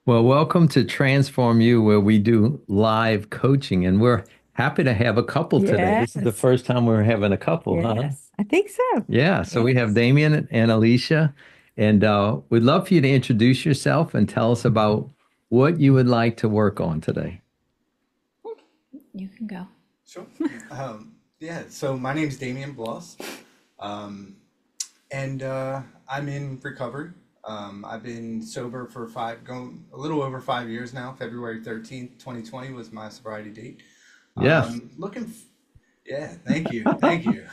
Well, welcome to Transform You, where we do live coaching, and we're happy to have a couple today. This is the Yes. first time we're having a couple, huh? Yes. I think so. Yeah, so we have Yes. Damian and Alicia, and we'd love for you to introduce yourself and tell us about what you would like to work on today. You can go. Sure. Yeah, so my name's Damian Bloss, um, and I'm in recovery. I've been sober for going a little over 5 years now. February 13th, 2020 was my sobriety date. Yes. Looking, yeah, thank you, thank you.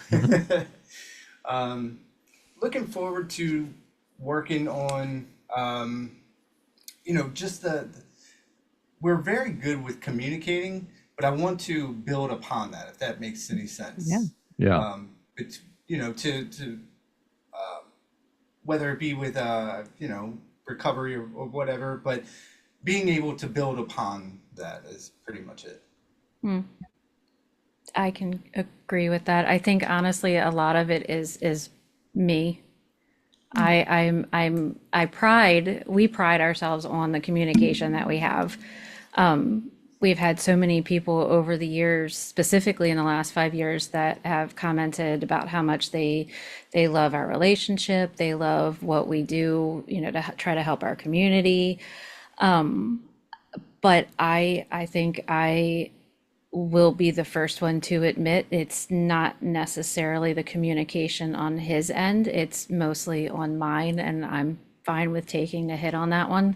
um, Looking forward to working on, just we're very good with communicating, but I want to build upon that, if that makes any Yeah. sense. Yeah. But to whether it be with recovery or whatever, but being able to build upon that is pretty much it. I can agree with that. I think honestly, a lot of it is me. We pride ourselves on the communication that we have. We've had so many people over the years, specifically in the last 5 years, that have commented about how much they love our relationship, they love what we do, to try to help our community. But I think I will be the first one to admit it's not necessarily the communication on his end. It's mostly on mine, and I'm fine with taking the hit on that one.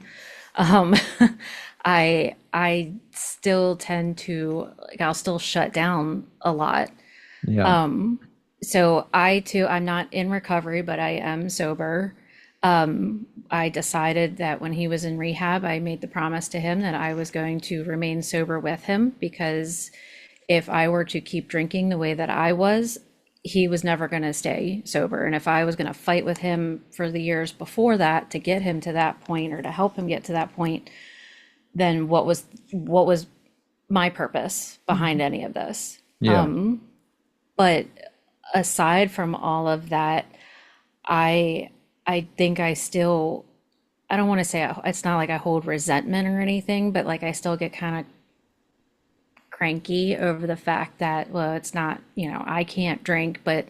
Um, I still tend to like I'll still shut down a lot. Yeah. So I too, I'm not in recovery, but I am sober. I decided that when he was in rehab, I made the promise to him that I was going to remain sober with him because if I were to keep drinking the way that I was, he was never going to stay sober. And if I was going to fight with him for the years before that to get him to that point or to help him get to that point, then what was my purpose behind Mhm. any of this? Yeah. But aside from all of that, I I think I don't want to say it's not like I hold resentment or anything, but like I still get kind of cranky over the fact that, well, it's not, I can't drink, but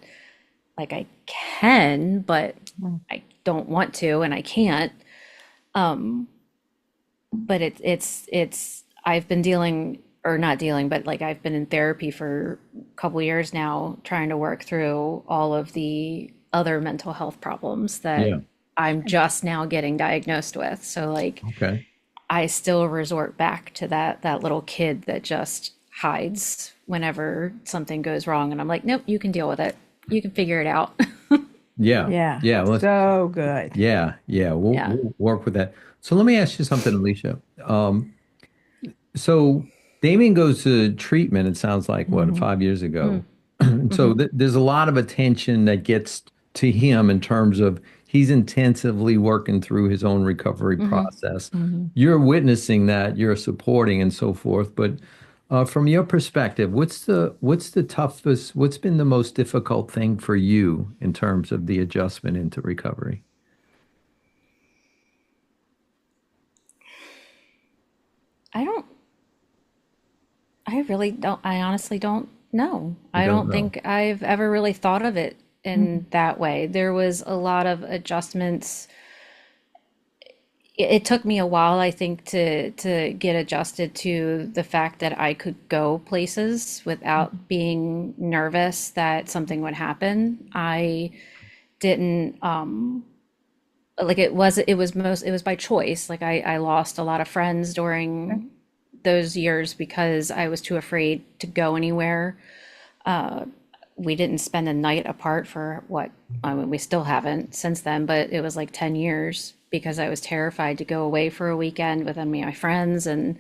like I can, but Mm. I don't want to and I can't. But it's I've been dealing or not dealing, but like I've been in therapy for a couple years now trying to work through all of the other mental health problems that Yeah. I'm just now getting diagnosed with. So like Okay. I still resort back to that little kid that just hides whenever something goes wrong and I'm like, "Nope, you can deal with it. You can figure it out." Yeah. Yeah. Yeah. Let's. So good. Yeah. Yeah. We'll, Yeah. we'll work with that. So let me ask you something, Alicia. So Damien goes to treatment, it sounds like, what, Hmm. 5 years ago. Mm. So Hmm. there's a lot of attention that gets to him in terms of he's intensively working through his own recovery Hmm. process. Hmm. You're witnessing that, you're supporting and so forth. But from your perspective, what's the toughest, what's been the most difficult thing for you in terms of the adjustment into recovery? I don't I honestly don't know. You I don't don't know. think I've ever really thought of it in that way. There was a lot of adjustments. It took me a while, I think, to get adjusted to the fact that I could go places without being nervous that something would happen. I didn't like it was by choice. Like I lost a lot of friends during those years because I was too afraid to go anywhere. We didn't spend a night apart for what, I mean, we still haven't since then, but it was like 10 years because I was terrified to go away for a weekend with me and my friends. And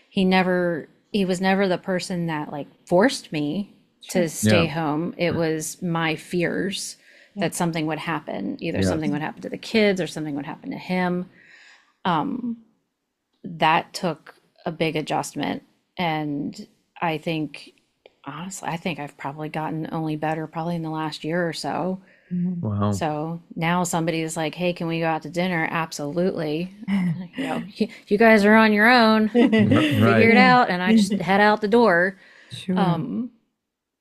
he was never the person that like forced me to Sure. stay Yeah. home. It was my fears Yeah. that something would happen. Either something Yes. would happen to the kids or something would happen to him. That took a big adjustment. And honestly, I think I've probably gotten only better probably in the last year or so. Wow. So now somebody's like, hey, can we go out to dinner? Absolutely. You guys are on your own. Figure Right. it out. And I just head out the door. Sure.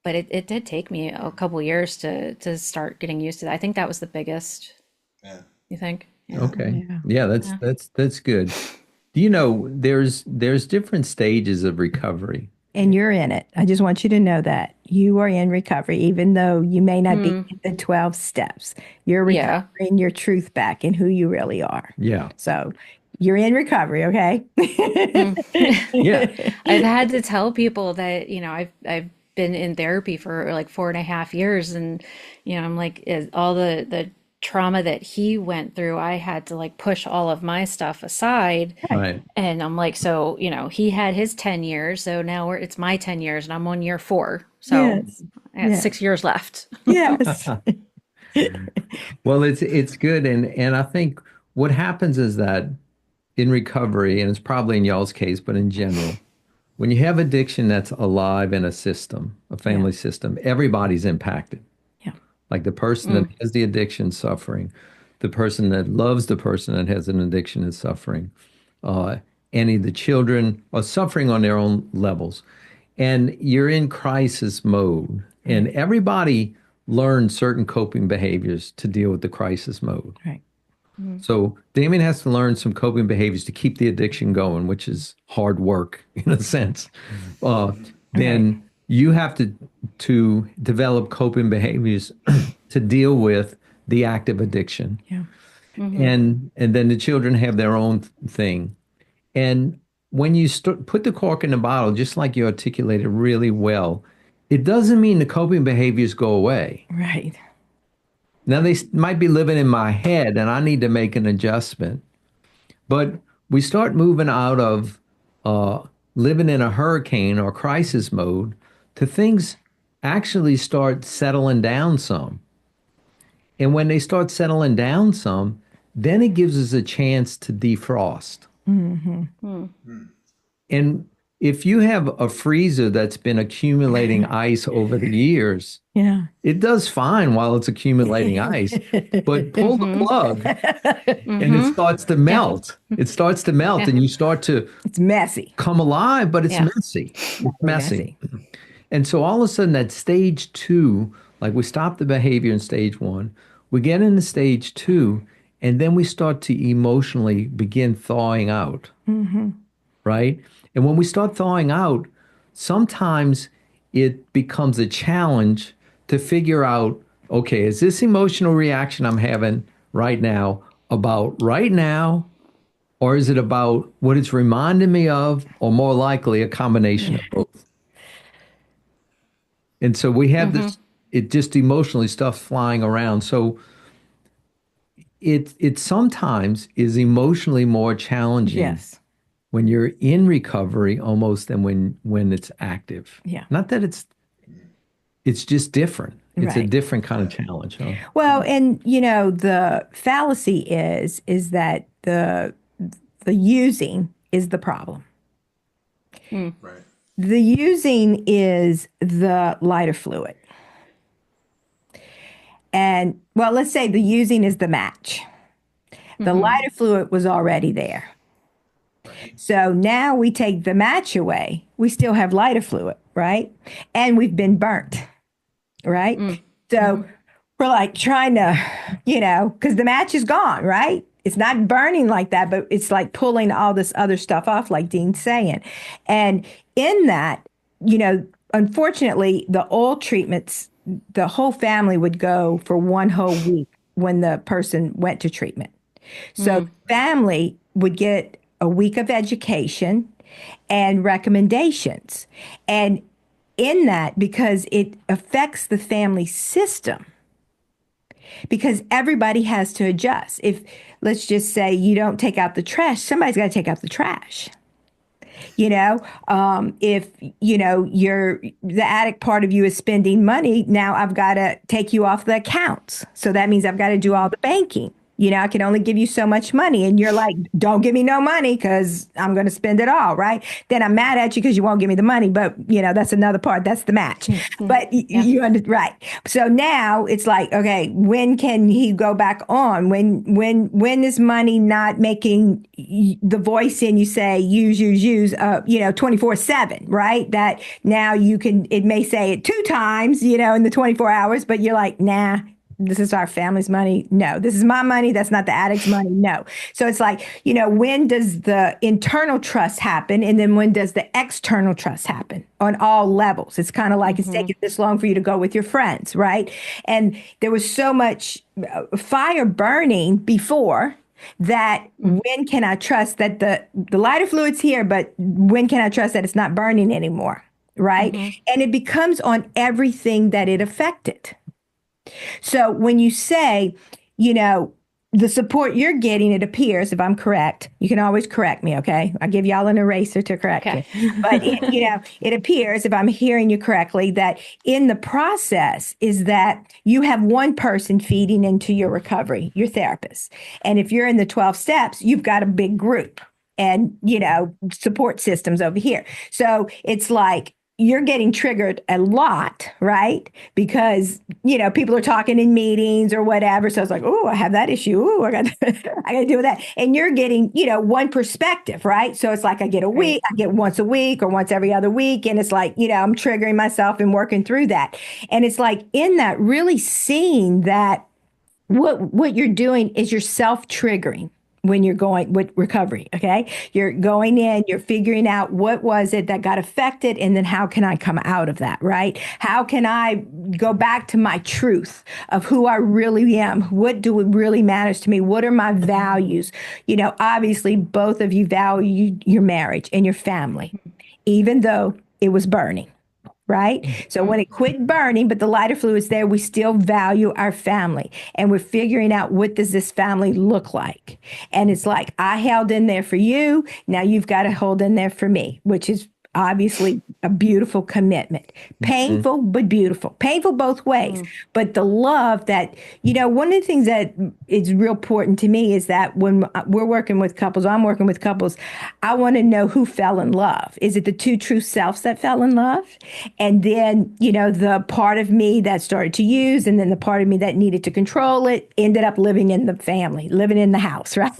But it did take me a couple years to start getting used to that. I think that was the biggest, Yeah. you think? Yeah. Okay. Yeah. Yeah, that's good. Do you know there's different stages of recovery? And you're in it. I just want you to know that you are in recovery, even though you may not be in the 12 steps. You're Yeah. recovering your truth back and who you really are. Yeah. So you're in recovery, okay? Yeah. I've had to tell people that, I've been in therapy for like 4.5 years, and I'm like, all the trauma that he went through, I had to like push all of my stuff aside. Right. And I'm like, so, he had his 10 years, so now it's my 10 years and I'm on year 4. So Yes. I got Yeah. 6 years left. Yes. Well, it's good, and I think what happens is that in recovery, and it's probably in y'all's case, but in general, when you have addiction that's alive in a system, a family system, everybody's impacted. Yeah. Like the person that has the addiction suffering, the person that loves the person that has an addiction is suffering. Any of the children are suffering on their own levels. And you're in crisis mode. And everybody learns certain coping behaviors to deal with the crisis mode. Right. So Damien has to learn some coping behaviors to keep the addiction going, which is hard work in a sense. Then you have to develop coping behaviors to deal with the active addiction. Yeah. And then the children have their own thing. And when you put the cork in the bottle, just like you articulated really well, it doesn't mean the coping behaviors go away. Right. Now, they might be living in my head and I need to make an adjustment. But we start moving out of living in a hurricane or crisis mode to things actually start settling down some. And when they start settling down some, then it gives us a chance to defrost. And if you have a freezer that's been accumulating ice over the years, Yeah. it does fine while it's accumulating ice, but pull the plug and it starts to melt. It starts to melt and you start to It's messy. come alive, but it's Yeah. messy. It's messy. And so all of a sudden that stage 2, like we stop the behavior in stage 1, we get into stage 2, and then we start to emotionally begin thawing out. Right? And when we start thawing out, sometimes it becomes a challenge to figure out, okay, is this emotional reaction I'm having right now about right now, or is it about what it's reminding me of, or more likely a combination of both? And so we have this, it just emotionally stuff flying around. So it sometimes is emotionally more challenging Yes. when you're in recovery almost than when it's active. Yeah. Not that it's just different. It's a Right. different kind of challenge. Huh? Well, and the fallacy is that the using is the problem. Right. The using is the lighter fluid. And well, let's say the using is the match. The lighter fluid was already there. So now we take the match away. We still have lighter fluid, right? And we've been burnt, right? So we're like trying to, because the match is gone, right? It's not burning like that, but it's like pulling all this other stuff off, like Dean's saying. And in that, unfortunately, the oil treatments, the whole family would go for one whole week when the person went to treatment. So family would get a week of education and recommendations. And in that, because it affects the family system, because everybody has to adjust. If, let's just say, you don't take out the trash, somebody's got to take out the trash. If the addict part of you is spending money, now I've got to take you off the accounts. So that means I've got to do all the banking. I can only give you so much money. And you're like, don't give me no money because I'm going to spend it all, right? Then I'm mad at you because you won't give me the money. But, that's another part. That's the match. But right. So now it's like, okay, when can he go back on? When is money not making the voice in you say, use, 24/7, right? That now it may say it 2 times, in the 24 hours, but you're like, nah, this is our family's money. No, this is my money. That's not the addict's money. No. So it's like, when does the internal trust happen? And then when does the external trust happen on all levels? It's kind of like it's taking this long for you to go with your friends, right? And there was so much fire burning before that when can I trust that the lighter fluid's here, but when can I trust that it's not burning anymore, right? And it becomes on everything that it affected. So when you say, the support you're getting, it appears, if I'm correct, you can always correct me, okay? I give y'all an eraser to correct you. But, it appears, if I'm hearing you correctly, that in the process is that you have one person feeding into your recovery, your therapist. And if you're in the 12 steps, you've got a big group and, support systems over here. So it's like, you're getting triggered a lot, right? Because, people are talking in meetings or whatever. So it's like, oh, I have that issue. Oh, I got to deal with that. And you're getting, one perspective, right? So it's like I get once a week or once every other week. And it's like, I'm triggering myself and working through that. And it's like in that really seeing that what you're doing is you're self-triggering. When you're going with recovery, okay? You're going in, you're figuring out what was it that got affected, and then how can I come out of that, right? How can I go back to my truth of who I really am? What really matters to me? What are my values? Obviously, both of you value your marriage and your family, even though it was burning. Right? So when it quit burning, but the lighter fluid's there, we still value our family. And we're figuring out, what does this family look like? And it's like, I held in there for you. Now you've got to hold in there for me, which is obviously a beautiful commitment. Painful, but beautiful. Painful both ways. But the love that, one of the things that is real important to me is that when we're working with couples, I'm working with couples, I want to know who fell in love. Is it the two true selves that fell in love? And then, the part of me that started to use, and then the part of me that needed to control it ended up living in the family, living in the house, right?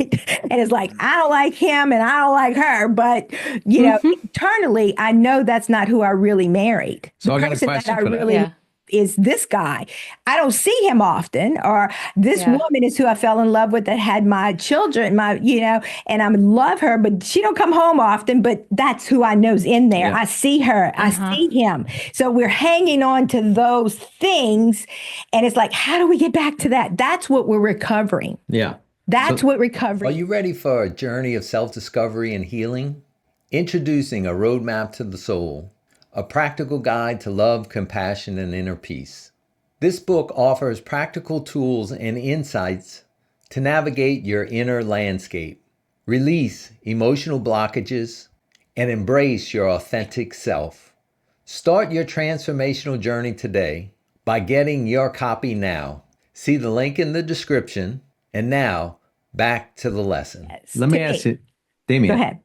And it's like, I don't like him and I don't like her, but, internally, I know that's not who I really married. So I got a question for that. Is this guy. I don't see him often, or this woman is who I fell in love with that had my children, and I love her, but she don't come home often, but that's who I know's in there. Yeah. I see her, I see him. So we're hanging on to those things. And it's like, how do we get back to that? That's what we're recovering. Yeah. That's what recovery. Are you ready for a journey of self-discovery and healing? Introducing a roadmap to the soul, a practical guide to love, compassion, and inner peace. This book offers practical tools and insights to navigate your inner landscape, release emotional blockages, and embrace your authentic self. Start your transformational journey today by getting your copy now. See the link in the description. And now, back to the lesson. Yes. Let me ask you, Damian. Go ahead.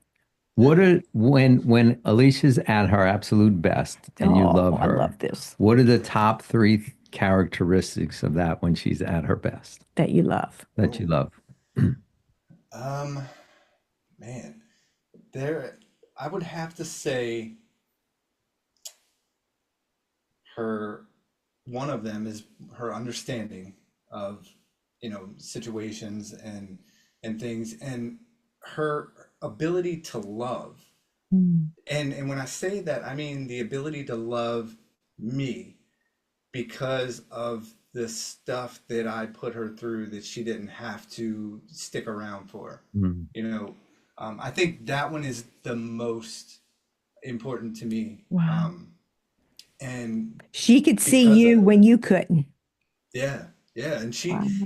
What are when Alicia's at her absolute best and you love her? I love this. What are the top 3 characteristics of that when she's at her best? That you love. That you love. Man, I would have to say one of them is her understanding of, situations and things, and her ability to love. And when I say that, I mean the ability to love me because of the stuff that I put her through that she didn't have to stick around for. I think that one is the most important to me. Wow. And she could see you when you couldn't. Yeah. And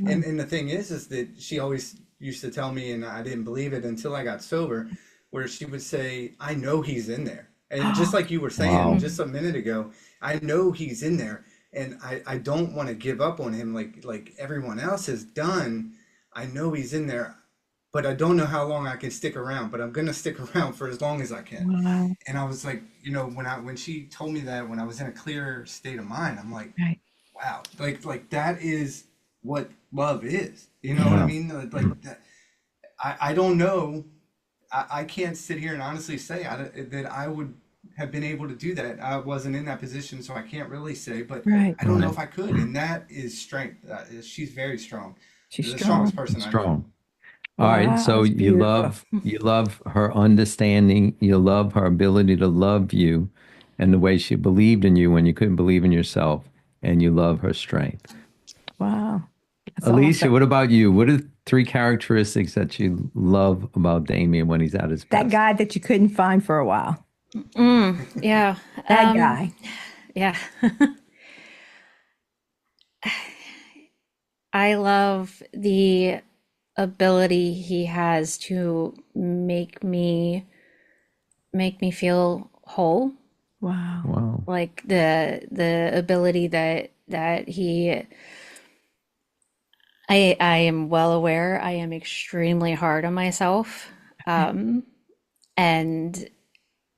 and the thing is that she always used to tell me, and I didn't believe it until I got sober, where she would say, I know he's in there. And just like you were saying just a minute ago, I know he's in there, and I don't want to give up on him like everyone else has done. I know he's in there, but I don't know how long I can stick around, but I'm gonna stick around for as long as I can. Wow. And I was like, you know, when she told me that, when I was in a clear state of mind, I'm like, Right. wow, like that is what love is. You know what I Yeah. mean? Like that, I don't know. I can't sit here and honestly say that I would have been able to do that. I wasn't in that position, so I can't really say, but Right. I don't know Right. if I could. And that is strength. She's very strong. She's The strong. strongest person I know. Strong. All right. Wow. So It's beautiful. you love her understanding. You love her ability to love you and the way she believed in you when you couldn't believe in yourself. And you love her strength. Wow. That's Alicia, awesome. what about you? What are three characteristics that you love about Damien when he's at his That best? guy that you couldn't find for a while. Yeah. That guy. Yeah. I love the ability he has to make me feel whole. Wow. Wow. Like the ability that he I am well aware I am extremely hard on myself. And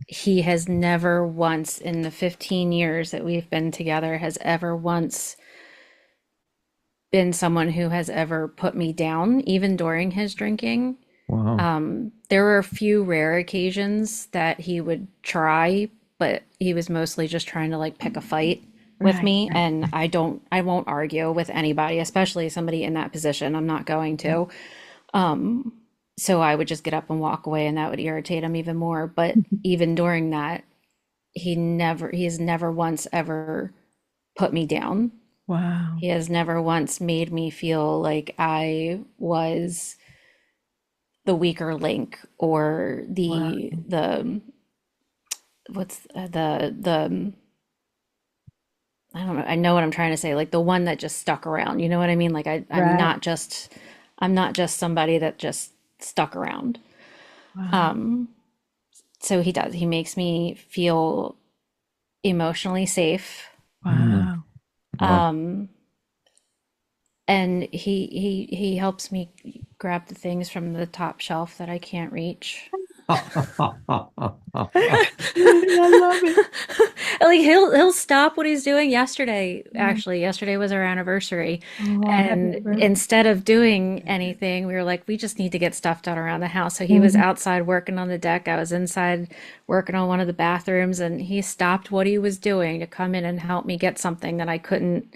he has never once in the 15 years that we've been together has ever once been someone who has ever put me down, even during his drinking. Wow. There were a few rare occasions that he would try, but he was mostly just trying to like pick a fight with Right. me. And I won't argue with anybody, especially somebody in that position. I'm not going to. So I would just get up and walk away, and that would irritate him even more. But even during that, he has never once ever put me down. Wow. He has never once made me feel like I was the weaker link or Wow. the what's the I don't know. I know what I'm trying to say. Like the one that just stuck around. You know what I mean? Like Right. I'm not just somebody that just stuck around. Wow. So he does. He makes me feel emotionally safe. Mm. Wow. Wow. And he helps me grab the things from the top shelf that I can't reach. I love it. Like he'll stop what he's doing. Yesterday was our anniversary, Oh, happy and birthday. instead of doing anything, we were like, we just need to get stuff done around the house. So he was Mhm. outside working on the deck. I was inside working on one of the bathrooms, and he stopped what he was doing to come in and help me get something that I couldn't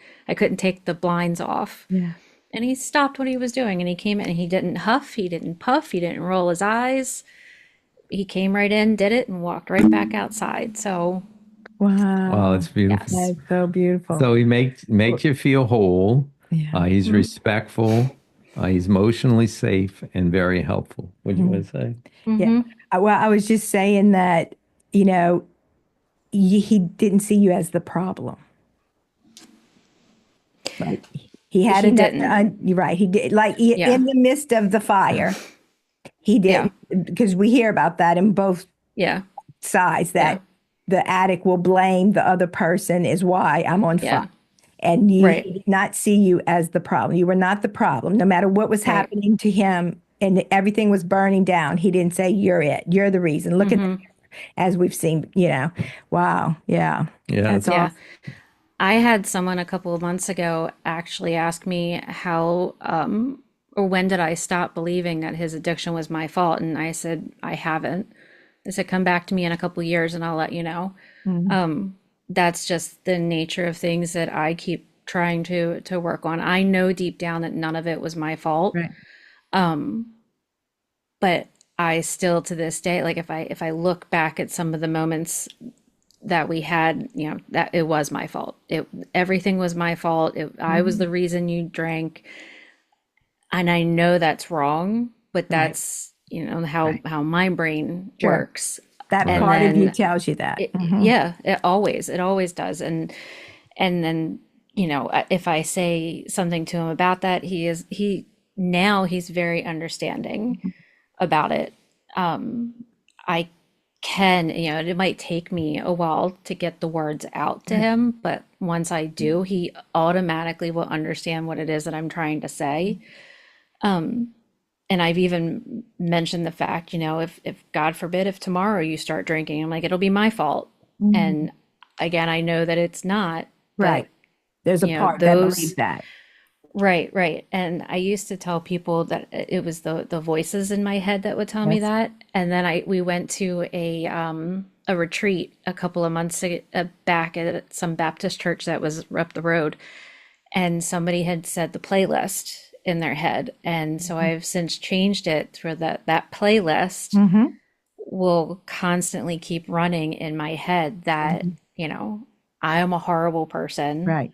take the blinds off. Yeah. And he stopped what he was doing, and he came in and he didn't huff, he didn't puff, he didn't roll his eyes. He came right in, did it, and walked right back outside. So, Wow, Wow. it's beautiful. yes. That's so beautiful. So he makes you feel whole. Yeah. He's respectful. He's emotionally safe and very helpful. Would you want to say? Yeah. Well, I was just saying that, you know, he didn't see you as the problem. Right. He had He enough. didn't. You're right. He did. Like Yeah. in the midst of the fire, he Yeah. didn't, because we hear about that in both Yeah. sides, Yeah. that the addict will blame the other person is why I'm on Yeah. fire. And he Right. did not see you as the problem. You were not the problem. No matter what was Right. happening to him and everything was burning down, he didn't say, you're it. You're the reason. Look at the, as we've seen, you know. Wow. Yeah. Yeah. That's Yeah. awesome. I had someone a couple of months ago actually ask me how or when did I stop believing that his addiction was my fault? And I said, I haven't. I said, come back to me in a couple of years and I'll let you know. That's just the nature of things that I keep trying to work on. I know deep down that none of it was my fault. Right. But I still to this day, like if I look back at some of the moments that we had, you know, that it was my fault. Everything was my fault. I was the reason you drank. And I know that's wrong, but that's, you know, how my brain Sure. works. That And part of you then tells you that. yeah, it always does. And then, you know, if I say something to him about that, now he's very understanding about it. I can, you know, it might take me a while to get the words out to him, but once I do, he automatically will understand what it is that I'm trying to say. And I've even mentioned the fact, if God forbid, if tomorrow you start drinking, I'm like, it'll be my fault. And again, I know that it's not, Right. but There's a part that believes those, that. right, right. And I used to tell people that it was the voices in my head that would tell me Yes. that. And then we went to a retreat a couple of months back at some Baptist church that was up the road, and somebody had said the playlist in their head. And so I've since changed it to that playlist will constantly keep running in my head that, I am a horrible person. Right.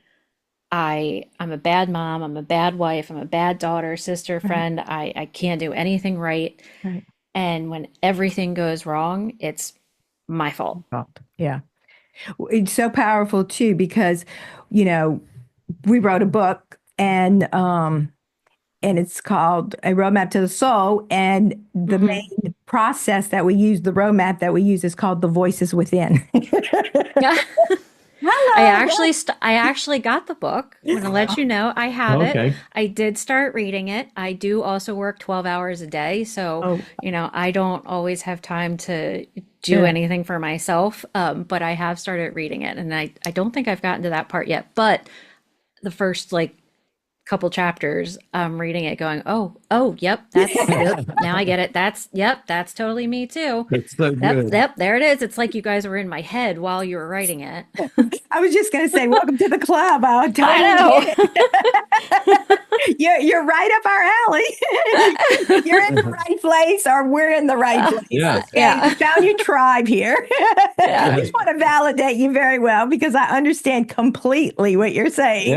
I'm a bad mom, I'm a bad wife, I'm a bad daughter, sister, friend. I can't do anything right. Right. And when everything goes wrong, it's my fault. Yeah. It's so powerful too, because, we wrote a book, and it's called A Roadmap to the Soul. And the main process that we use, the roadmap that we use, is called the voices within. Yeah. Hello. I actually got the book. I'm going to let you know I have Okay. it. I did start reading it. I do also work 12 hours a day. So, I don't always have time to do anything for myself. But I have started reading it, and I don't think I've gotten to that part yet. But the first couple chapters, I'm reading it going, oh, yep, yep, now I get it. That's totally me too. It's so good. Yep, there it is. It's like you guys were in my head while you were writing it. I was just going to say, welcome to the club. I know. You're right up our alley. You're in the right place, or we're in the right place. Yeah. Okay? Yeah. You found your tribe here. I just want to validate you very well, because I understand completely what you're saying.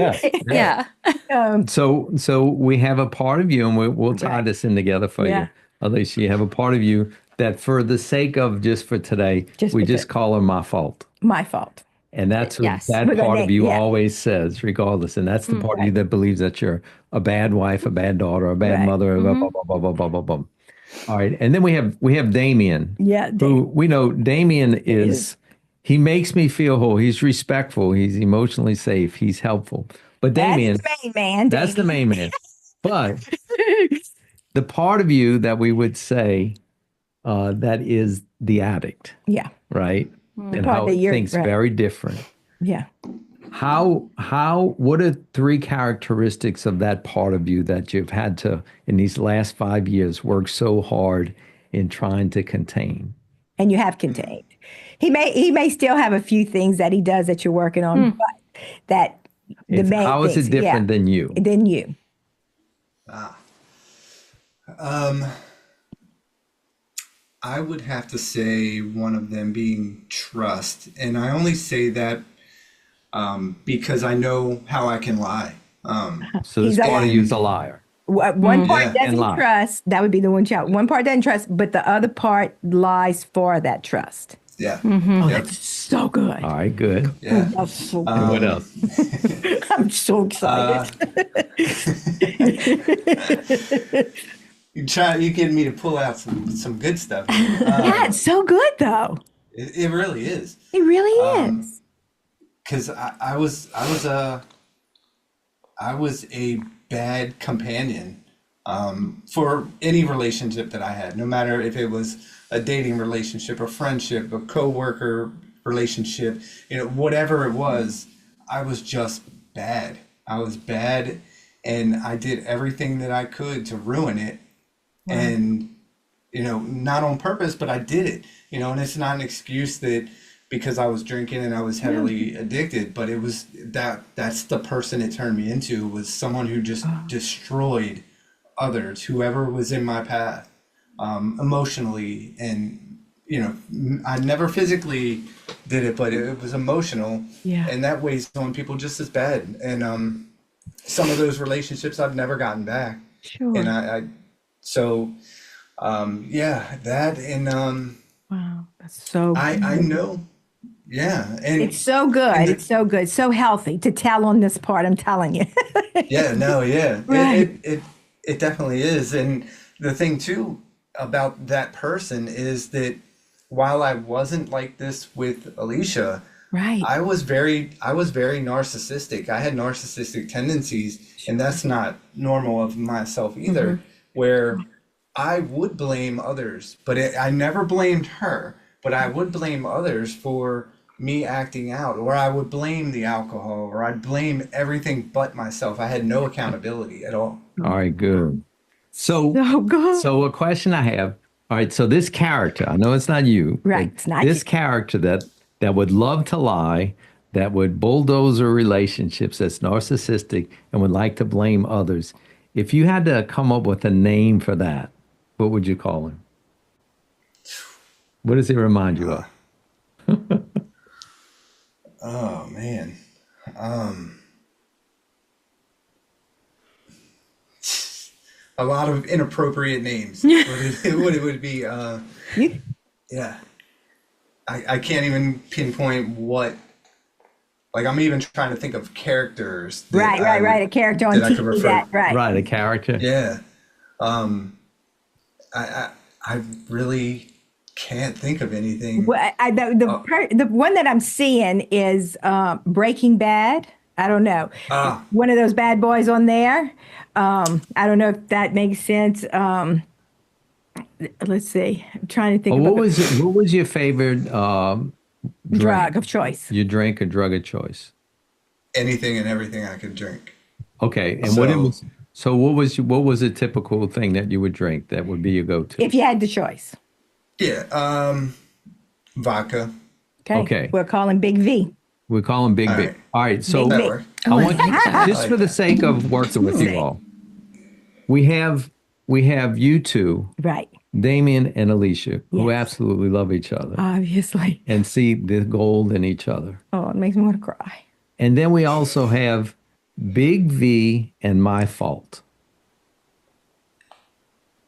Yeah. Yeah. So we have a part of you, and we'll tie Right. this in together for Yeah. you. Alicia, you have a part of you that, for the sake of just for today, we for just call her my fault. My fault. And that's what Yes. that With a part of name, you yeah. always says, regardless. And that's the part of you that believes that you're a bad wife, a bad daughter, a bad Right. mother, blah, blah, blah, blah, blah, blah, blah. All right. And then we have Damian. Yeah, Who we know Damian is, he makes me feel whole. He's respectful. He's emotionally safe. He's helpful. But Damian, That's the main man. that's the main man. But the part of you that we would say that is the addict, Yeah. right? The And part how that it you're- thinks right. very different. Yeah. What are three characteristics of that part of you that you've had to, in these last 5 years, work so hard in trying to contain? And you have contained. He may still have a few things that he does that you're working on, but that the main How is things, it different than you? than you? I would have to say one of them being trust. And I only say that because I know how I can lie. So this He's part of a- you is a liar. One part Yeah. And doesn't lie. trust. That would be the one child. One part doesn't trust, but the other part lies for that trust. Yeah. Oh, Yep. that's so good. All right, good. Yeah. That's so good. And what else? I'm so excited. You get me to pull out some good stuff. Yeah, it's so good though. It really is. It really is. Because I was a bad companion for any relationship that I had, no matter if it was a dating relationship, a friendship, a coworker relationship, whatever it was. I was just bad. I was bad, and I did everything that I could to ruin it. And not on purpose, but I did it. And it's not an excuse that because I was drinking and I was heavily addicted, but it was that's the person it turned me into, was someone who just destroyed others, whoever was in my path, emotionally. And I never physically did it, but it was emotional. Yeah. And that weighs on people just as bad. And some of those relationships I've never gotten back. Sure. And so that. And Wow, that's so good. I know. Yeah. And It's so good. It's so good. So healthy to tell on this part, I'm telling you. yeah, no, yeah. Right. It definitely is. And the thing too about that person is that while I wasn't like this with Alicia, Right. I was very narcissistic. I had narcissistic tendencies, and that's not normal of myself either, where I would blame others, but I never blamed her, but I would blame others for me acting out, or I would blame the alcohol, or I'd blame everything but myself. I had no accountability at all. All right, good. So, Oh, God. so a question I have. All right, so this character, I know it's not you, Right, but it's not this you. character that would love to lie, that would bulldozer relationships, that's narcissistic, and would like to blame others. If you had to come up with a name for that, what would you call him? What does it remind you of? Oh man. A lot of inappropriate names. What it would be. Yeah. I can't even pinpoint what. Like, I'm even trying to think of characters. That Right. A character on that I could TV refer. that, right. Right, a character. Yeah. I really can't think of anything. Well, the one that I'm seeing is Breaking Bad. I don't know. One of those bad boys on there. I don't know if that makes sense. Let's see. I'm trying to think Well, of what was your favorite drug of choice. Your drink or drug of choice? Anything and everything I could drink. Okay, and So- what was a typical thing that you would drink that would be your go-to? If you had the choice. Yeah. Vodka. Okay. We're calling Big V. We call him Big All Big. right. All right, so Big That Big. worked. I want just for the sake of working with you all, we have you two, Right. Damian and Alicia, who Yes. absolutely love each other Obviously. and see the gold in each other. Oh, it makes me want to cry. And then we also have Big V and My Fault.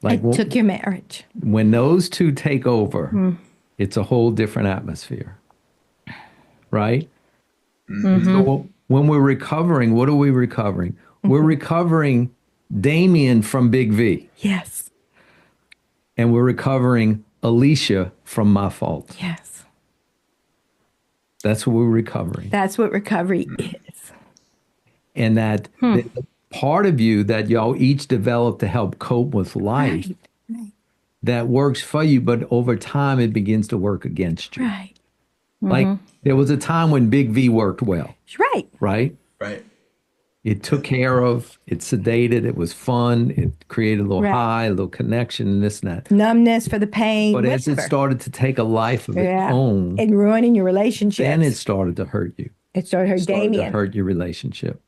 Like It took your marriage. when those two take over, it's a whole different atmosphere, right? So when we're recovering, what are we recovering? We're recovering Damien from Big V, Yes. and we're recovering Alicia from My Fault. Yes. That's what we're recovering. That's what recovery is. And that the part of you that y'all each developed to help cope with life Right. that works for you, but over time it begins to work against you. Right. Like there was a time when Big V worked well, Right. right? Right. It took care of, it sedated, it was fun, it created a little Right. high, a little connection, and this and that. Numbness for the pain. But as it whatever. started to take a life of its Yeah. own, And ruining your relationship. then it started to hurt you. It started hurt Started to Damien. hurt your relationship.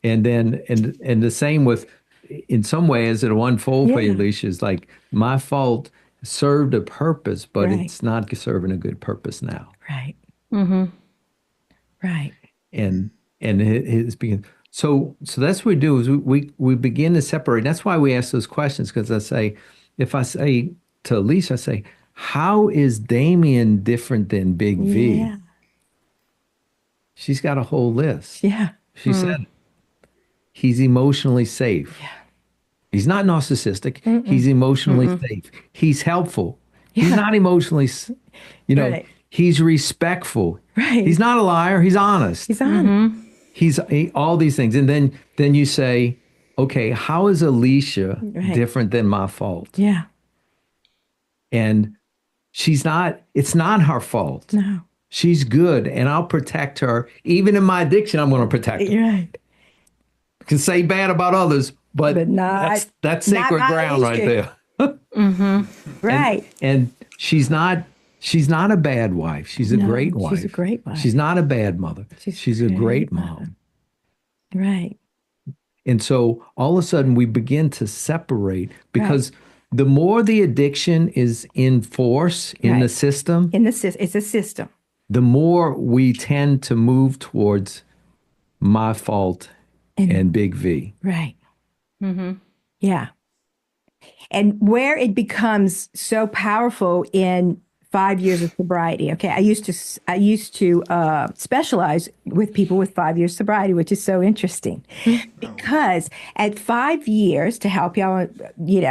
And then and the same with, in some ways it'll unfold for you, Yeah. Alicia, is like My Fault served a purpose, but Right. it's not serving a good purpose now. Right. Right. And it's being so that's what we do is we begin to separate. That's why we ask those questions, because if I say to Alicia, I say, how is Damien different than Big V? Yeah. She's got a whole list. Yeah. She said he's emotionally safe. Yeah. He's not narcissistic. He's emotionally safe. He's helpful. He's not emotionally, Right. he's respectful. Right. He's not a liar. He's honest. He's on. He's all these things. And then you say, okay, how is Alicia Right. different than My Fault? Yeah. And it's not her fault. No. She's good, and I'll protect her. Even in my addiction, I'm going to protect her. You're right. Can say bad about others, but not that's sacred not my ground right issue. there. Right. And she's not a bad wife. She's a No, great wife. she's a great wife. She's not a bad mother. She's a great mother. mom. Right. And so all of a sudden we begin to separate, because the more the addiction is in force in the Right. system, It's a system. the more we tend to move towards My Fault and Big V. Right. Yeah. And where it becomes so powerful in 5 years of sobriety. Okay, I used to specialize with people with 5 years sobriety, which is so interesting because at 5 years, to help y'all,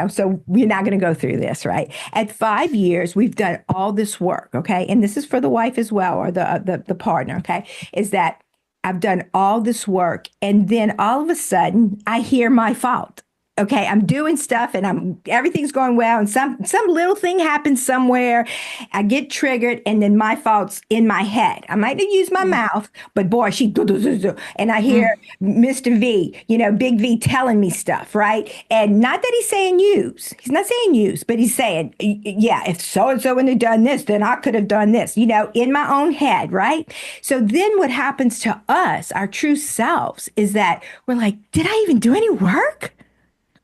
so we're not going to go through this, right? At 5 years, we've done all this work. Okay, and this is for the wife as well, or the partner. Okay, is that I've done all this work, and then all of a sudden, I hear my fault. Okay, I'm doing stuff and everything's going well, and some little thing happens somewhere. I get triggered, and then my fault's in my head. I might not use my mouth, but boy, she do, do, do, do. And I hear Mr. V, Big V telling me stuff, right? And not that he's saying use. He's not saying use, but he's saying, yeah, if so and so wouldn't have done this, then I could have done this, in my own head, right? So then what happens to us, our true selves, is that we're like, did I even do any work?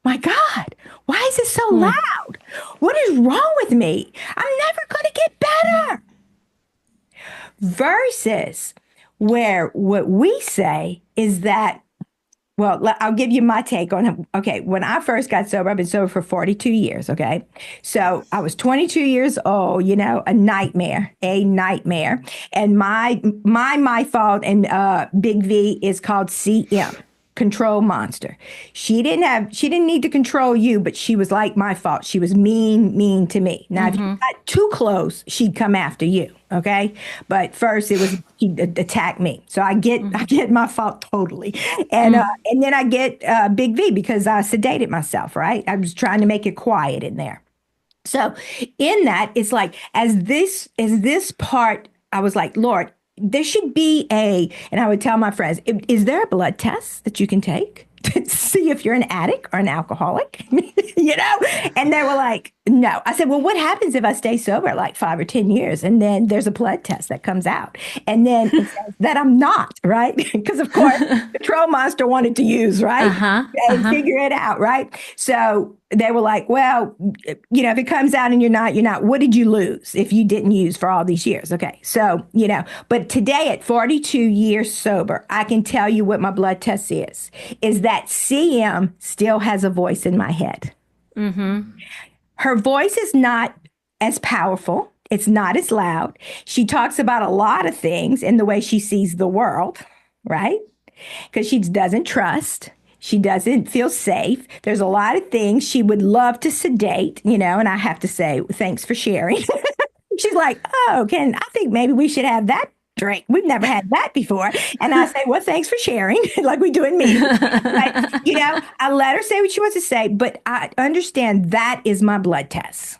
My God, why is it so loud? What is wrong with me? I'm never going to get better. Versus where what we say is that, well, I'll give you my take on, okay, when I first got sober, I've been sober for 42 years, okay? So I was 22 years old, a nightmare. And my fault and Big V is called CM. Control monster. She didn't need to control you, but she was like my fault. She was mean to me. Now, if you got too close, she'd come after you. Okay. But first it was, she'd attack me. So I get my fault totally. And then I get Big V because I sedated myself, right? I was trying to make it quiet in there. So in that, it's like, as this part, I was like, Lord, there should be and I would tell my friends, is there a blood test that you can take to see if you're an addict or an alcoholic? And they were like, no. I said, well, what happens if I stay sober like 5 or 10 years and then there's a blood test that comes out and then it says that I'm not, right? Because of course, Control Monster wanted to use, right? And figure it out, right? So they were like, well, if it comes out and you're not, what did you lose if you didn't use for all these years? Okay. So, but today at 42 years sober, I can tell you what my blood test is that CM still has a voice in my head. Her voice is not as powerful. It's not as loud. She talks about a lot of things in the way she sees the world, right? Because she doesn't trust. She doesn't feel safe. There's a lot of things she would love to sedate, and I have to say, thanks for sharing. She's like, oh, I think maybe we should have that drink. We've never had that before. And I say, well, thanks for sharing, like we do in me. I let her say what she wants to say, but I understand that is my blood test,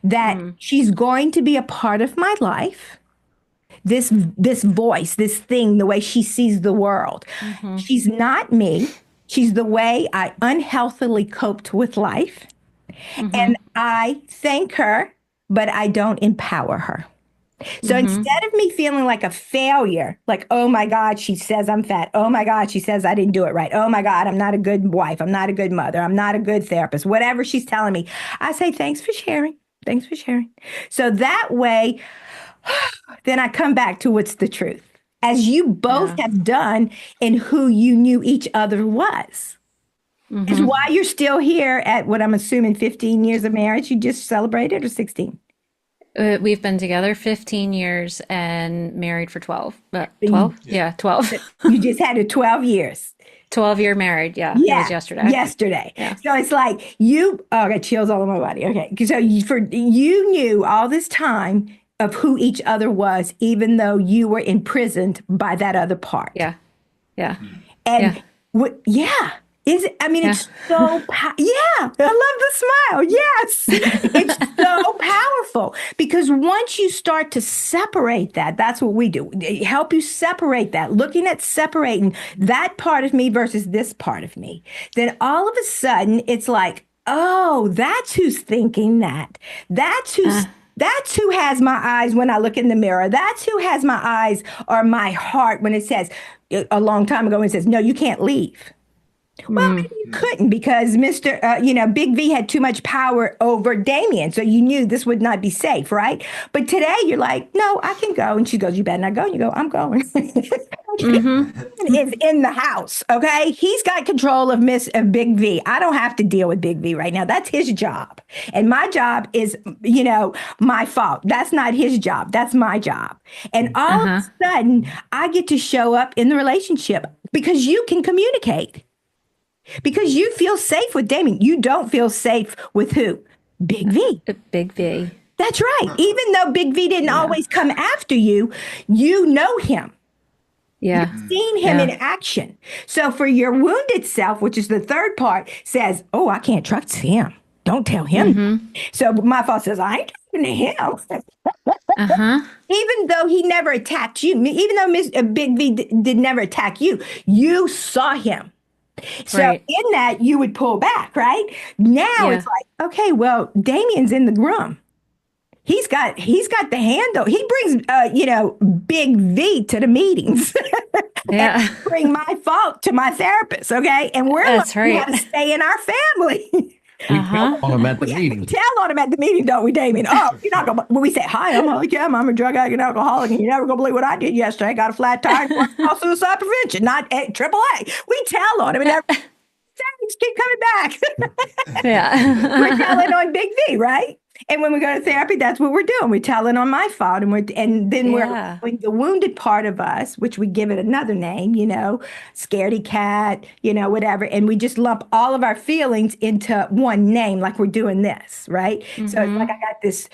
that she's going to be a part of my life. This voice, this thing, the way she sees the world. She's not me. She's the way I unhealthily coped with life. And I thank her, but I don't empower her. So instead of me feeling like a failure, like, oh my God, she says I'm fat. Oh my God, she says I didn't do it right. Oh my God, I'm not a good wife. I'm not a good mother. I'm not a good therapist. Whatever she's telling me, I say, thanks for sharing. Thanks for sharing. So that way, then I come back to what's the truth. As you both have done in who you knew each other was. Is why you're still here at what I'm assuming 15 years of marriage. You just celebrated, or 16? We've been together 15 years and married for 12. 12? Yeah, 12. You just had it 12 years. 12-year married. Yeah. It was yesterday. Yeah. So it's like I got chills all over my body. Okay. So you knew all this time of who each other was, even though you were imprisoned by that other part. Yeah. And it's so, I love the smile. Yes. It's so powerful because once you start to separate that's what we do. Help you separate that, looking at separating that part of me versus this part of me. Then all of a sudden it's like, oh, that's who's thinking that. That's who has my eyes when I look in the mirror. That's who has my eyes or my heart when it says, a long time ago, when it says, no, you can't leave. Well, maybe you couldn't because Big V had too much power over Damien. So you knew this would not be safe, right? But today you're like, no, I can go. And she goes, you better not go. And you go, I'm going. Is in the house, okay? He's got control of Big V. I don't have to deal with Big V right now. That's his job. And my job is, my fault. That's not his job. That's my job. And all of a sudden, I get to show up in the relationship because you can communicate. Because you feel safe with Damien. You don't feel safe with who? Big V. Big V. That's right. Even though Big V didn't always come after you, you know him. Yeah. You've seen him in action. So for your wounded self, which is the third part, says, oh, I can't trust him. Don't tell him. So my fault says, I ain't talking to him. Even though he never attacked you, even though Big V did never attack you, you saw him. So in that, you would pull back, right? Now it's like, okay, well, Damien's in the room. He's got the handle. He brings, Big V to the meetings. Yeah. And bring my fault to my therapist, okay? And we're learning how to stay in our family. We tell on him at the meeting. Tell on him at the meeting, don't we, Damien? Oh, you're not going to, when we say, hi, I'm HollyKem, I'm a drug addict and alcoholic, and you're never going to believe what I did yesterday. I got a flat tire, call suicide prevention, not AAA. We tell on him, and things keep coming back. We're telling on Big V, right? And when we go to therapy, that's what we're doing. We're telling on my fault, and then we're doing the wounded part of us, which we give it another name, scaredy cat, whatever. And we just lump all of our feelings into one name, like we're doing this, right? So it's like I got this,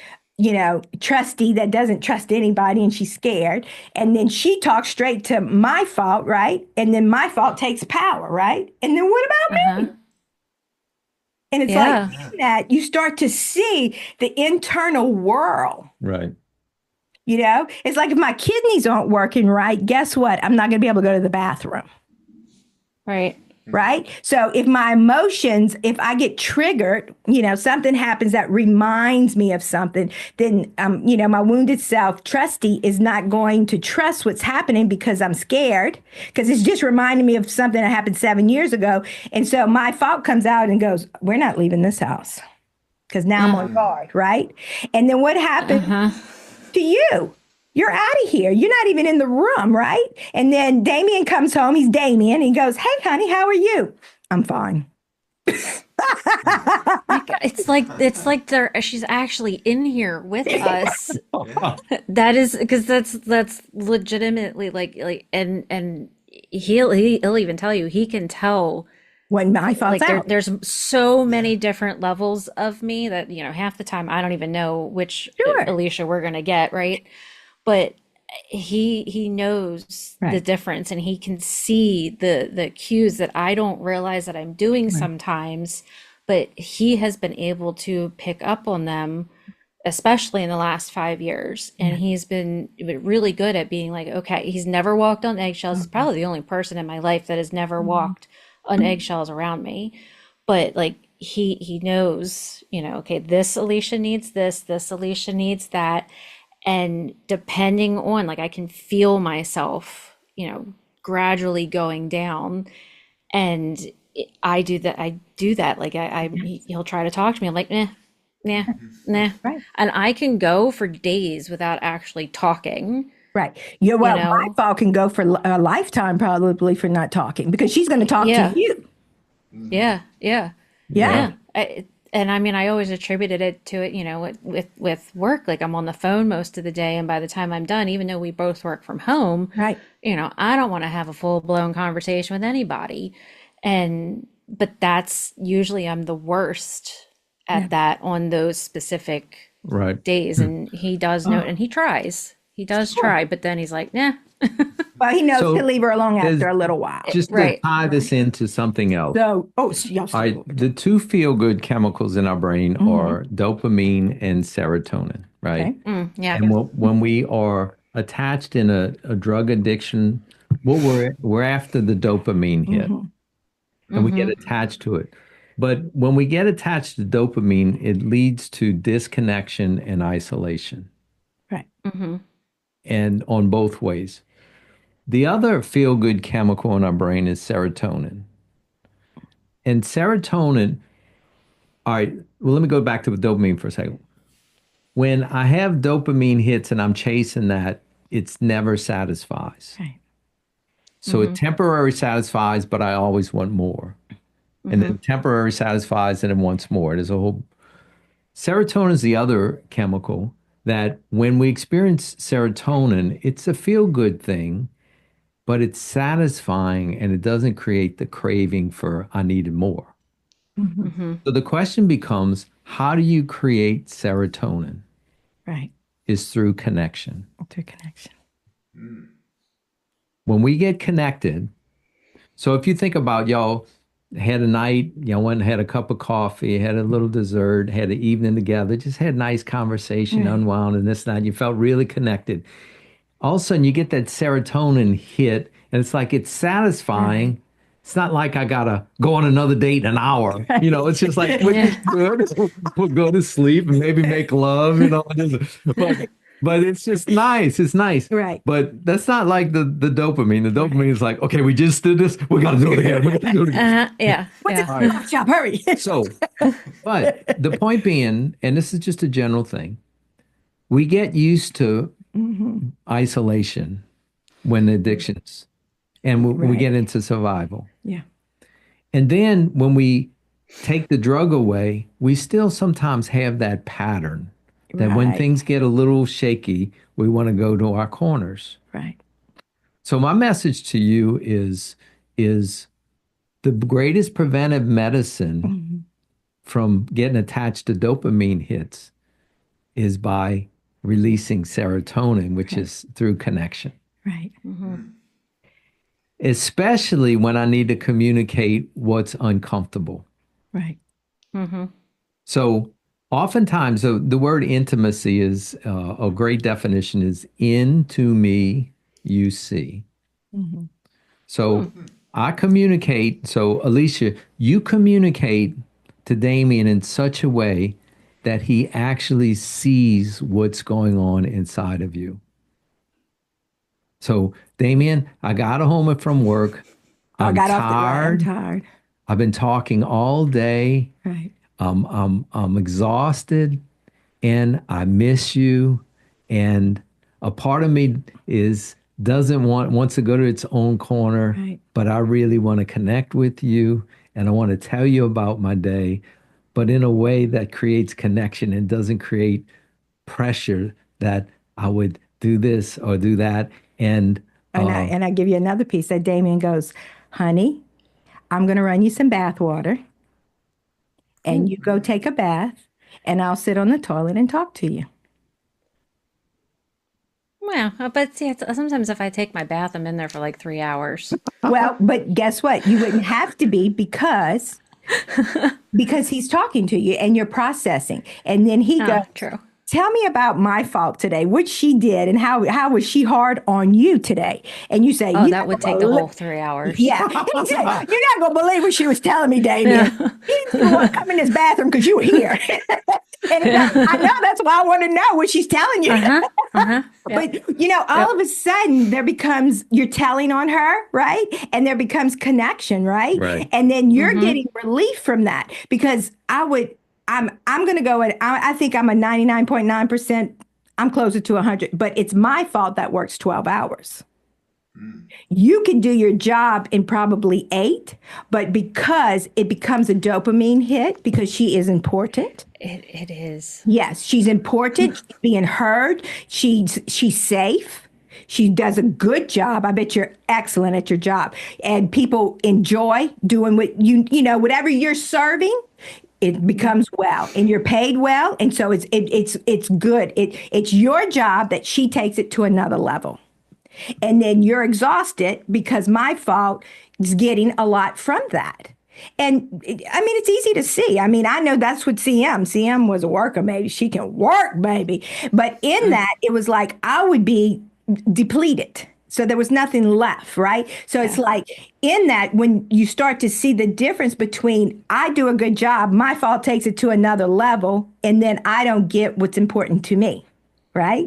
trustee that doesn't trust anybody, and she's scared. And then she talks straight to my fault, right? And then my fault takes power, right? And then what about me? And it's like in that you start to see the internal world. Right. It's like if my kidneys aren't working right, guess what? I'm not going to be able to go to the bathroom. Right. Right. So if my emotions, if I get triggered, something happens that reminds me of something, then, my wounded self trustee is not going to trust what's happening because I'm scared, because it's just reminding me of something that happened 7 years ago. And so my fault comes out and goes, we're not leaving this house because now I'm on guard. Right. And then what happened to you? You're out of here. You're not even in the room, right? And then Damien comes home. He's Damien. And he goes, hey, honey, how are you? I'm fine. It's like she's actually in here with us. That is because that's legitimately like and he'll even tell you, he can tell when my fault's out. There's so many different levels of me that half the time I don't even know which Alicia we're gonna get, right? But he knows the difference, and he can see the cues that I don't realize that I'm doing sometimes, but he has been able to pick up on them, especially in the last 5 years. And he's been really good at being like, okay, he's never walked on eggshells. He's probably the only person in my life that has never walked on eggshells around me. But like he knows, okay, this Alicia needs this Alicia needs that. And depending on, like, I can feel myself, gradually going down, and I do that. Like he'll try to talk to me. I'm like, nah. Right. And I can go for days without actually talking. Right. My fault can go for a lifetime probably for not talking, because she's going to talk to you. Yeah. And I mean, I always attributed it to it, with work. Like, I'm on the phone most of the day, and by the time I'm done, even though we both work from home, right? I don't want to have a full blown conversation with anybody, but that's usually I'm the worst at that on those specific days, and he does know, and he does try, but then he's like, nah. Well, he knows to leave her alone after a little while. Just to tie this into something else. The two feel-good chemicals in our brain are dopamine and serotonin, right? Okay. And when we are attached in a drug addiction, we're after the dopamine hit, and we get attached to it. But when we get attached to dopamine, it leads to disconnection and isolation. Right. And on both ways. The other feel-good chemical in our brain is serotonin. And serotonin, all right, well, let me go back to the dopamine for a second. When I have dopamine hits and I'm chasing that, it's never satisfies. Right. So it temporarily satisfies, but I always want more. And then temporary satisfies and then wants more. There's a whole serotonin is the other chemical that when we experience serotonin, it's a feel-good thing, but it's satisfying and it doesn't create the craving for I needed more. So the question becomes, how do you create serotonin? Right. Is through connection. Through connection. When we get connected, so if you think about y'all had a night, went and had a cup of coffee, had a little dessert, had an evening together, just had nice conversation, unwound and this and that, you felt really connected. All of a sudden you get that serotonin hit and it's like it's satisfying. It's not like I gotta go on another date in an hour. It's just like we'll go to sleep and maybe make love, but it's just nice. It's nice. Right. But that's not like the dopamine. The dopamine is like, okay, we just did this. We got to do it again. We got to do it again. Yeah. What's Yeah. it? Shop, hurry. So, but the point being, and this is just a general thing, we get used to isolation when the addictions, and we Right. get into survival. Yeah. And then when we take the drug away, we still sometimes have that pattern that when Right. things get a little shaky, we want to go to our corners. Right. So my message to you is the greatest preventive medicine from getting attached to dopamine hits is by releasing serotonin, which is through connection. Right. Especially when I need to communicate what's uncomfortable. Right. So oftentimes the word intimacy is a great definition is into me you see. So I communicate. So Alicia, you communicate to Damian in such a way that he actually sees what's going on inside of you. So Damian, I got home from work. I'm got off the tired. I'm tired. I've been talking all day. Right. I'm exhausted and I miss you. And a part of me wants to go to its own corner, Right. but I really want to connect with you and I want to tell you about my day, but in a way that creates connection and doesn't create pressure that I would do this or do that. And And I give you another piece that Damien goes, honey, I'm going to run you some bath water and you go take a bath and I'll sit on the toilet and talk to you. Well, but see, sometimes if I take my bath, I'm in there for like 3 hours. Well, but guess what? You wouldn't have to be because he's talking to you and you're processing. And then he goes, True. tell me about my fault today, what she did and how was she hard on you today? And you say, Oh, "You that would take the whole 3 hours. Yeah. He said, you're not going to believe what she was telling me, Damien. He didn't want to come in his bathroom because you were here. And I know that's why I want to know what she's telling you. But, all of a sudden there becomes, you're telling on her, right? And there becomes connection, right? Right. And then you're getting relief from that because I'm going to go at, I think I'm a 99.9%. I'm closer to 100, but it's my fault that works 12 hours. You can do your job in probably 8, but because it becomes a dopamine hit because she is important. It is. Yes, she's important. She's being heard. She's safe. She does a good job. I bet you're excellent at your job. And people enjoy doing what whatever you're serving, it becomes well and you're paid well. And so it's good. It's your job that she takes it to another level. And then you're exhausted because my fault is getting a lot from that. And it's easy to see. I know that's what CM was a worker, maybe she can work, baby. But in that, it was like I would be depleted. So there was nothing left, right? So it's like in that, when you start to see the difference between I do a good job, my fault takes it to another level, and then I don't get what's important to me. Right.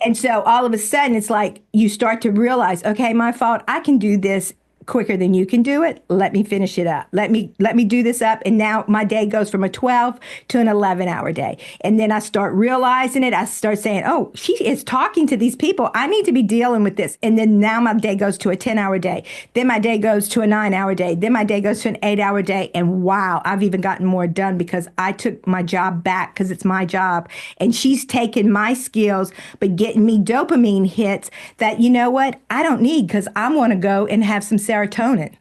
And so all of a sudden it's like you start to realize, OK, my fault. I can do this quicker than you can do it. Let me finish it up. Let me do this up. And now my day goes from a 12 to an 11-hour day. And then I start realizing it. I start saying, oh, she is talking to these people. I need to be dealing with this. And then now my day goes to a 10-hour day. Then my day goes to a 9-hour day. Then my day goes to an 8-hour day. And wow, I've even gotten more done because I took my job back because it's my job. And she's taken my skills, but getting me dopamine hits that, you know what, I don't need because I want to go and have some serotonin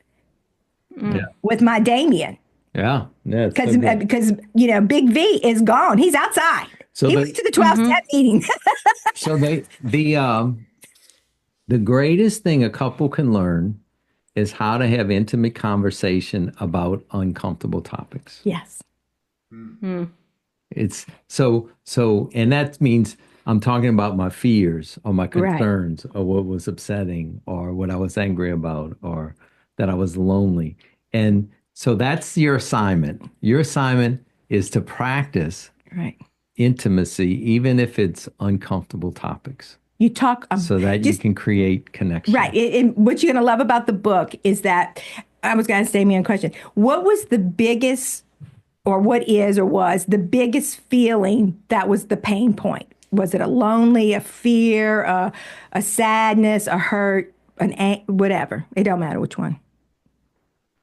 with my Damian. Yeah. Yeah. Because Big V is gone. He's outside. So he went to the 12-step meeting. So the greatest thing a couple can learn is how to have intimate conversation about uncomfortable topics. Yes. It's so, and that means I'm talking about my fears or my concerns or what was upsetting or what I was angry about or that I was lonely. And so that's your assignment. Your assignment is to practice intimacy, even if it's uncomfortable topics. You talk so that you can create connection. Right. And what you're going to love about the book is that I was going to say me a question. What was the biggest, or what is or was the biggest feeling that was the pain point? Was it a lonely, a fear, a sadness, a hurt, whatever? It don't matter which one.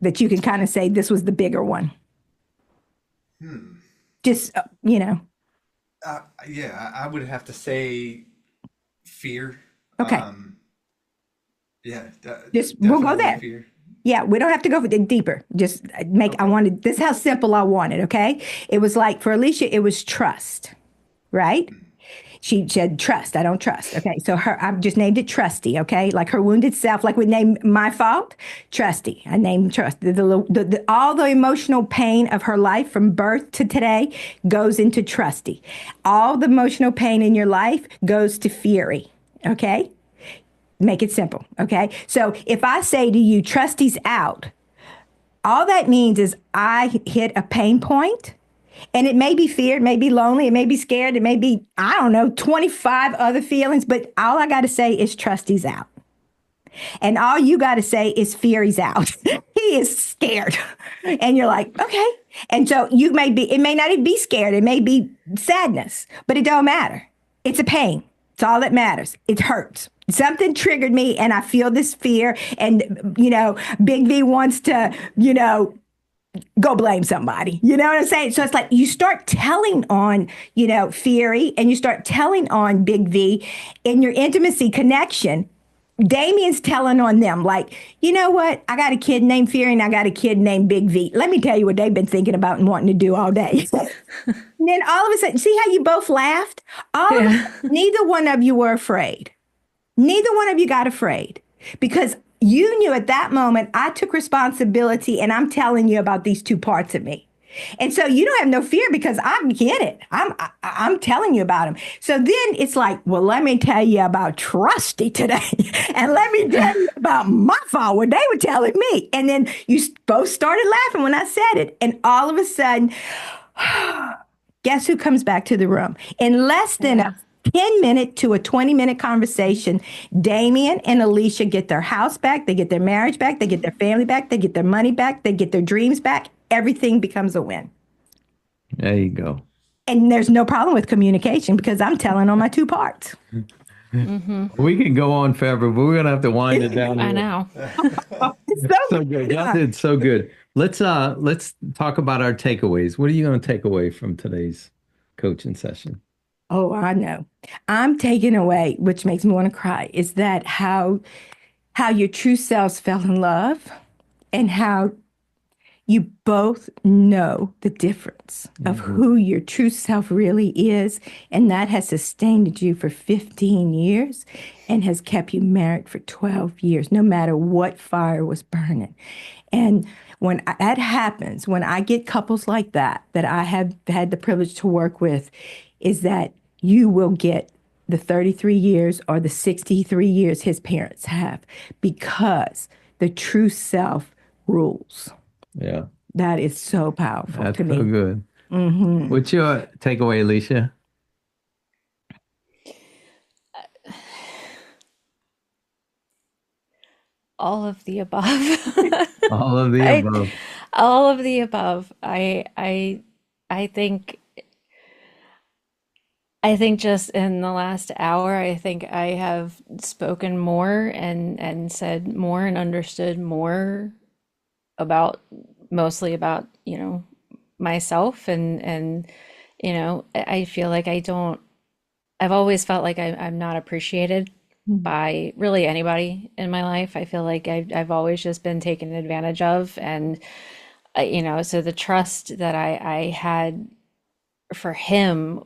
That you can kind of say this was the bigger one. Just, Yeah, I would have to say fear. Okay. We'll go there. Fear. Yeah, we don't have to go deeper. Just I wanted, this is how simple I want it, okay? It was like, for Alicia, it was trust, right? She said, trust, I don't trust. Okay, so I've just named it Trusty, okay? Like her wounded self, like we named My Fault, Trusty. I named Trust. All the emotional pain of her life from birth to today goes into Trusty. All the emotional pain in your life goes to Fury, okay? Make it simple, okay? So if I say to you, Trusty's out, all that means is I hit a pain point. And it may be fear, it may be lonely, it may be scared, it may be, 25 other feelings, but all I got to say is Trusty's out. And all you got to say is Fury's out. He is scared. And you're like, okay. And so it may not even be scared, it may be sadness, but it don't matter. It's a pain. It's all that matters. It hurts. Something triggered me and I feel this fear. And, Big V wants to, go blame somebody. You know what I'm saying? So it's like you start telling on, Fury and you start telling on Big V in your intimacy connection. Damian's telling on them like, you know what? I got a kid named Fury and I got a kid named Big V. Let me tell you what they've been thinking about and wanting to do all day. And then all of a sudden, see how you both laughed? Neither one of you were afraid. Neither one of you got afraid because you knew at that moment I took responsibility and I'm telling you about these two parts of me. And so you don't have no fear because I get it. I'm telling you about him. So then it's like, well, let me tell you about Trusty today. And let me tell you about My Fault, what they were telling me. And then you both started laughing when I said it. And all of a sudden, guess who comes back to the room? In less than a 10-minute to a 20-minute conversation, Damian and Alicia get their house back, they get their marriage back, they get their family back, they get their money back, they get their dreams back. Everything becomes a win. There you go. And there's no problem with communication because I'm telling on my two parts. We can go on forever, but we're going to have to wind it down. I know. It's so good. Y'all did so good. Let's talk about our takeaways. What are you going to take away from today's coaching session? Oh, I know. I'm taking away, which makes me want to cry, is that how your true selves fell in love and how you both know the difference of who your true self really is. And that has sustained you for 15 years and has kept you married for 12 years, no matter what fire was burning. And when that happens, when I get couples like that I have had the privilege to work with, is that you will get the 33 years or the 63 years his parents have because the true self rules. Yeah. That is so powerful That's to me. so good. Mm-hmm. What's your takeaway, Alicia? All of the above. All of the I above. all of the above. I think just in the last hour, I think I have spoken more and said more and understood more about mostly about, myself and I feel like I've always felt like I'm not appreciated by really anybody in my life. I feel like I've always just been taken advantage of. And, so the trust that I had for him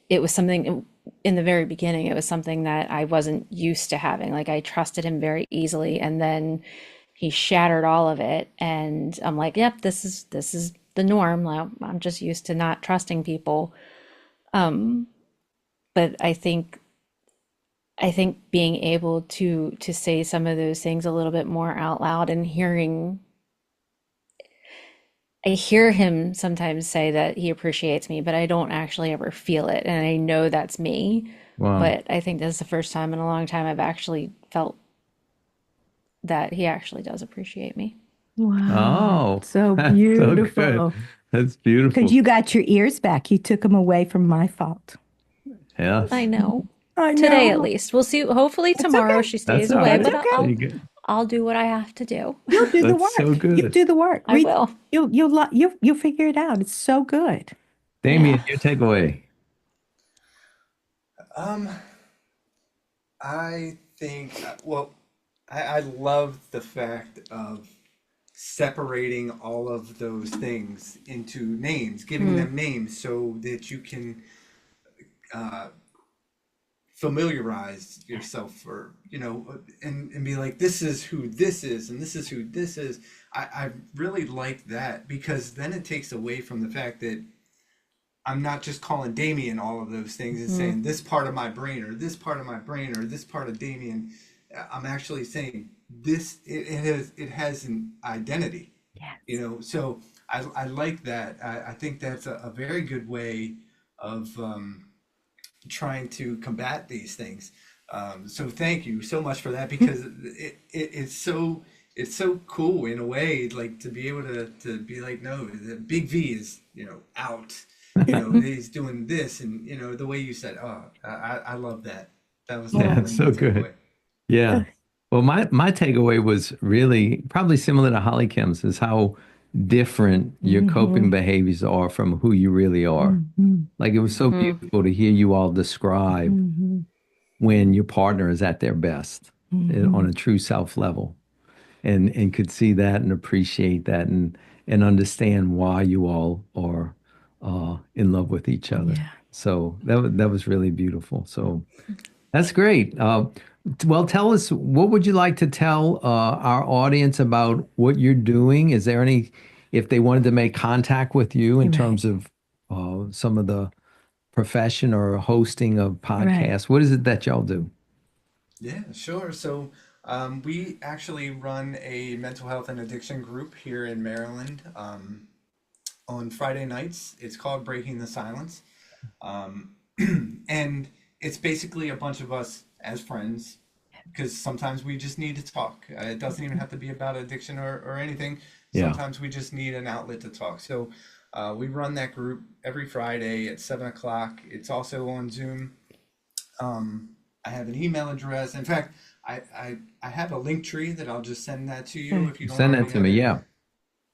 it was something in the very beginning, it was something that I wasn't used to having. Like I trusted him very easily. And then he shattered all of it. And I'm like, yep, this is the norm. Like, I'm just used to not trusting people. But I think being able to say some of those things a little bit more out loud and I hear him sometimes say that he appreciates me, but I don't actually ever feel it. And I know that's me. Wow. But I think this is the first time in a long time I've actually felt that he actually does appreciate me. Wow. Oh, So that's so good. beautiful. That's Because beautiful. you got your ears back. You took them away from my fault. I Yes. know. I Today at know. least. We'll see. Hopefully It's tomorrow okay. she That's stays all away, right. It's but okay. You get, I'll do what I have to do. You'll do the that's so work. You good. do the work. I Read. will. You'll figure it out. It's so good. Damien, Yeah. your takeaway. Um, I think, well, I love the fact of separating all of those things into names, giving them names so that you can uh, familiarize yourself or, and be like, this is who this is, and this is who this is. I really like that because then it takes away from the fact that I'm not just calling Damien all of those things and saying this part of my brain or this part of my brain or this part of Damien. I'm actually saying this. It has an identity, Yes. So I like that. I think that's a very good way of trying to combat these things. So thank you so much for that because it's so cool in a way, like to be able to be like, no, the big V is out. He's doing this, and the way you said, oh, I love that. That was Yeah, Oh, it's definitely my so good. takeaway. Yeah. Well, my takeaway was really probably similar to HollyKem's is how different your mm-hmm. coping behaviors are from who you really are. Mm-hmm. Like it was so beautiful to hear you all describe Mm-hmm. when your partner is at their best on Mm-hmm. a true self level and could see that and appreciate that and understand why you all are in love with each other. Yeah. So that was really beautiful. So that's great. Well, tell us, what would you like to tell our audience about what you're doing? Is there any, if they wanted to make contact with you in Right. terms of some of the profession or hosting of Right. podcasts, what is it that y'all do? Yeah, sure. So we actually run a mental health and addiction group here in Maryland on Friday nights. It's called Breaking the Silence. Um, and it's basically a bunch of us as friends because sometimes we just need to talk. It doesn't even have to be about addiction or anything. Yeah. Sometimes we just need an outlet to talk. So we run that group every Friday at 7 o'clock. It's also on Zoom. I have an email address. In fact, I have a link tree that I'll just send that to you if you don't Send that already to have me. it. Yeah.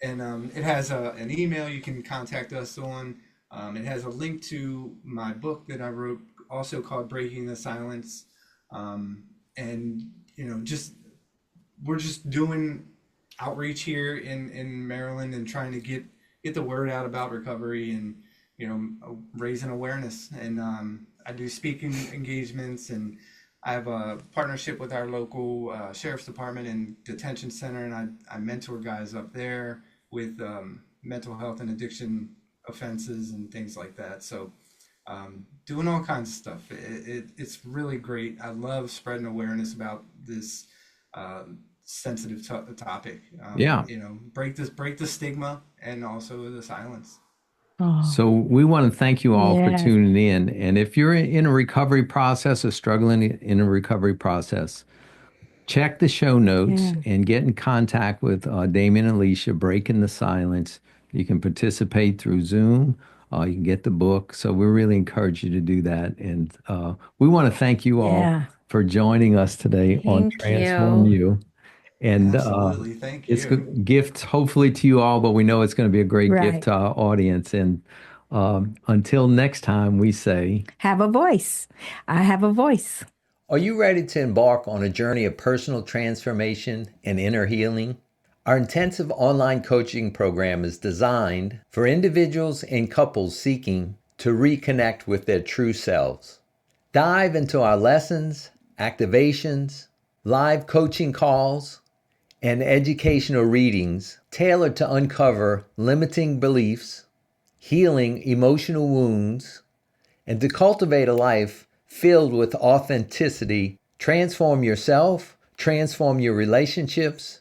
And it has an email you can contact us on. It has a link to my book that I wrote, also called Breaking the Silence. And just we're just doing outreach here in Maryland and trying to get the word out about recovery and raising awareness. And I do speaking engagements and I have a partnership with our local sheriff's department and detention center, and I mentor guys up there with mental health and addiction offenses and things like that. So doing all kinds of stuff. It's really great. I love spreading awareness about this uh, sensitive topic. Yeah. Break the stigma and also the silence. Oh, So we want to thank you all for yes. tuning in. And if you're in a recovery process or struggling in a recovery process, check the show notes Yeah. and get in contact with Damian and Alicia, Breaking the Silence. You can participate through Zoom. You can get the book. So we really encourage you to do that. And we want to thank you all Yeah. for joining us today on Thank Transform you. You. And Absolutely. Thank it's you. good gifts, hopefully, to you all, but we know it's going to be a great gift Right. to our audience. And until next time, we say, Have a voice. I have a voice. are you ready to embark on a journey of personal transformation and inner healing? Our intensive online coaching program is designed for individuals and couples seeking to reconnect with their true selves. Dive into our lessons, activations, live coaching calls, and educational readings tailored to uncover limiting beliefs, healing emotional wounds, and to cultivate a life filled with authenticity. Transform yourself, transform your relationships.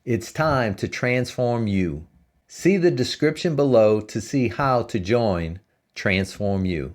It's time to transform you. See the description below to see how to join Transform You.